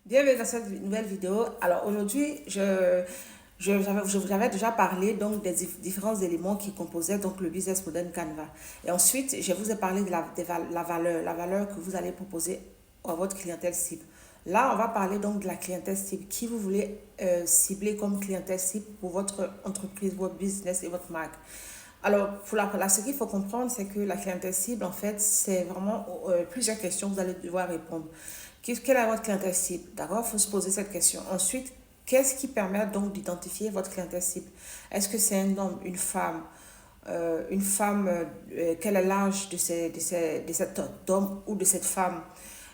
Bienvenue dans cette nouvelle vidéo. Alors aujourd'hui, je vous avais déjà parlé donc des différents éléments qui composaient donc le business model Canva. Et ensuite, je vous ai parlé de la valeur que vous allez proposer à votre clientèle cible. Là, on va parler donc de la clientèle cible qui vous voulez cibler comme clientèle cible pour votre entreprise, votre business et votre marque. Alors, ce qu'il faut comprendre, c'est que la clientèle cible, en fait, c'est vraiment plusieurs questions que vous allez devoir répondre. Quelle est votre clientèle cible? D'abord, il faut se poser cette question. Ensuite, qu'est-ce qui permet donc d'identifier votre clientèle cible? Est-ce que c'est un homme, une femme? Quel est l'âge de cet homme ou de cette femme?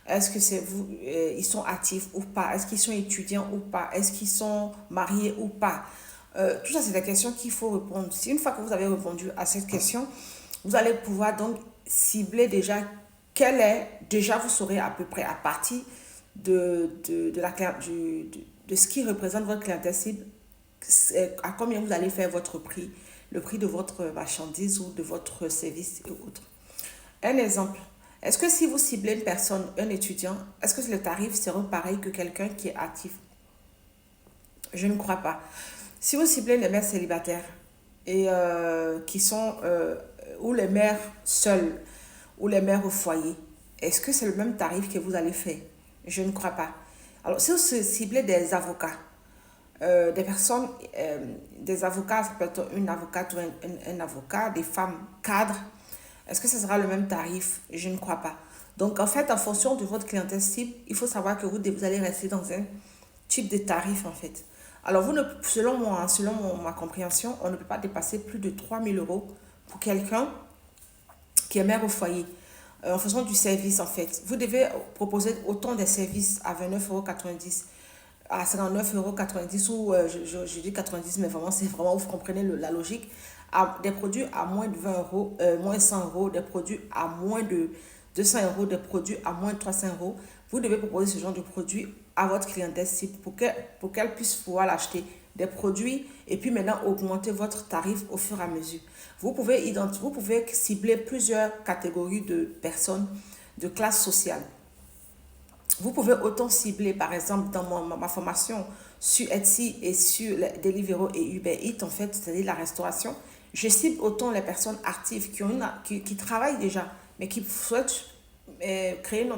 Est-ce que c'est vous, ils sont actifs ou pas? Est-ce qu'ils sont étudiants ou pas? Est-ce qu'ils sont mariés ou pas? Tout ça, c'est des questions qu'il faut répondre. Si une fois que vous avez répondu à cette question, vous allez pouvoir donc cibler déjà déjà vous saurez à peu près à partir de ce qui représente votre clientèle cible, à combien vous allez faire votre prix, le prix de votre marchandise ou de votre service et autres. Un exemple, est-ce que si vous ciblez une personne, un étudiant, est-ce que le tarif sera pareil que quelqu'un qui est actif? Je ne crois pas. Si vous ciblez les mères célibataires et qui sont ou les mères seules ou les mères au foyer, est-ce que c'est le même tarif que vous allez faire? Je ne crois pas. Alors, si vous ciblez des avocats, des personnes, des avocats, ça peut être une avocate ou un avocat, des femmes cadres, est-ce que ce sera le même tarif? Je ne crois pas. Donc, en fait, en fonction de votre clientèle cible, il faut savoir que vous allez rester dans un type de tarif, en fait. Alors, selon moi, selon ma compréhension, on ne peut pas dépasser plus de 3 000 € pour quelqu'un qui est mère au foyer. En fonction du service, en fait. Vous devez proposer autant de services à 29,90 € à 59,90 € ou je dis 90, mais vraiment, c'est vraiment, vous comprenez la logique. Des produits à moins de 20 €, moins 100 €, des produits à moins de 200 €, des produits à moins de 300 €. Vous devez proposer ce genre de produits à votre clientèle cible pour qu'elle puisse pouvoir l'acheter des produits et puis maintenant augmenter votre tarif au fur et à mesure. Vous pouvez cibler plusieurs catégories de personnes de classe sociale. Vous pouvez autant cibler, par exemple, dans ma formation sur Etsy et sur Deliveroo et Uber Eats, en fait, c'est-à-dire la restauration, je cible autant les personnes actives qui travaillent déjà, mais qui souhaitent créer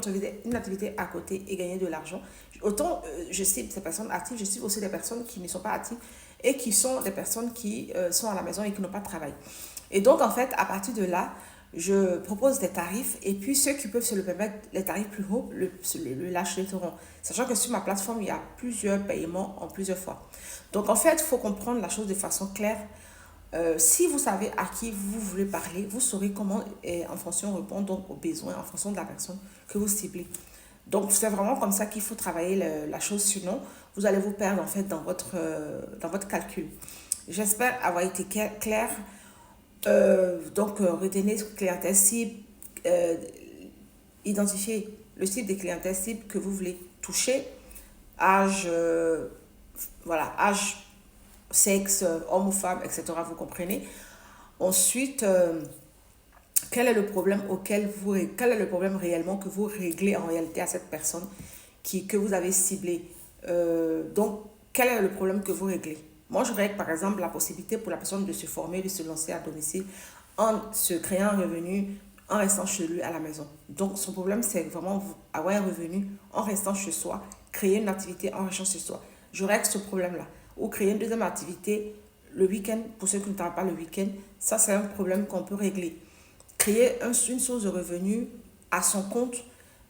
une activité à côté et gagner de l'argent. Autant je cible ces personnes actives, je cible aussi des personnes qui ne sont pas actives et qui sont des personnes qui sont à la maison et qui n'ont pas de travail. Et donc, en fait, à partir de là, je propose des tarifs et puis ceux qui peuvent se le permettre, les tarifs plus hauts, l'achèteront. Sachant que sur ma plateforme, il y a plusieurs paiements en plusieurs fois. Donc, en fait, il faut comprendre la chose de façon claire. Si vous savez à qui vous voulez parler, vous saurez comment, en fonction, répondre donc aux besoins, en fonction de la personne que vous ciblez. Donc, c'est vraiment comme ça qu'il faut travailler la chose. Sinon, vous allez vous perdre, en fait, dans votre calcul. J'espère avoir été clair. Retenez clientèle cible, euh, identifier le type de clientèle cible que vous voulez toucher, âge, âge, sexe, homme ou femme, etc. Vous comprenez. Ensuite, quel est le problème quel est le problème réellement que vous réglez en réalité à cette personne que vous avez ciblée. Donc, quel est le problème que vous réglez? Moi, je règle par exemple la possibilité pour la personne de se former, de se lancer à domicile en se créant un revenu en restant chez lui à la maison. Donc, son problème, c'est vraiment avoir un revenu en restant chez soi, créer une activité en restant chez soi. Je règle ce problème-là. Ou créer une deuxième activité le week-end, pour ceux qui ne travaillent pas le week-end, ça, c'est un problème qu'on peut régler. Créer une source de revenus à son compte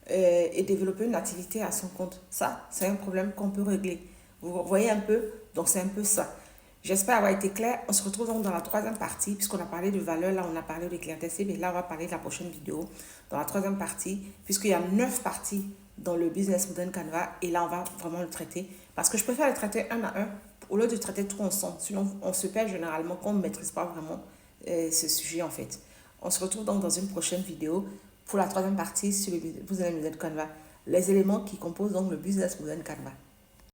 et développer une activité à son compte. Ça, c'est un problème qu'on peut régler. Vous voyez un peu? Donc, c'est un peu ça. J'espère avoir été clair. On se retrouve donc dans la troisième partie, puisqu'on a parlé de valeur, là, on a parlé de clientèle cible, et là, on va parler de la prochaine vidéo, dans la troisième partie, puisqu'il y a 9 parties dans le business model Canva, et là, on va vraiment le traiter, parce que je préfère le traiter un à un, au lieu de traiter tout ensemble. Sinon, on se perd généralement quand on ne maîtrise pas vraiment ce sujet, en fait. On se retrouve donc dans une prochaine vidéo pour la troisième partie sur le business model Canva, les éléments qui composent donc le business model Canva.